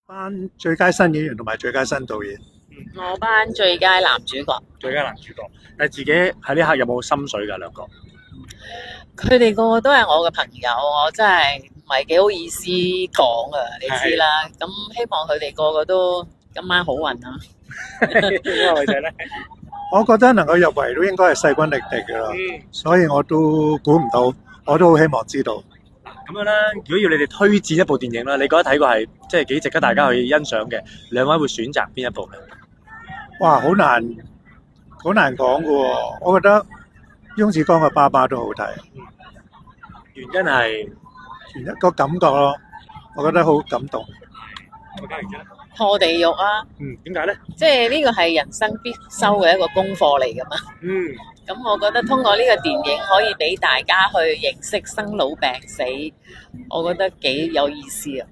頒最佳新演員同埋最佳新導演。我頒最佳男主角。最佳男主角，但係自己喺呢刻有冇心水㗎兩個？佢哋個個都係我嘅朋友，我真係唔係幾好意思講啊，你知啦。咁希望佢哋個個都今晚好運啊！邊個女仔咧？我覺得能夠入圍都應該係勢均力敵㗎啦，所以我都估唔到，我都好希望知道。咁樣啦，如果要你哋推薦一部電影啦，你覺得睇過係即係幾值得大家去欣賞嘅，兩位會選擇邊一部咧？哇，好難講㗎喎，我覺得翁子光嘅爸爸都好睇，原因係原一個感覺咯，我覺得好感動。破地獄啊！點解咧？即係呢個係人生必修嘅一個功課嚟㗎嘛。咁我覺得通過呢個電影可以俾大家去認識生老病死，我覺得幾有意思啊。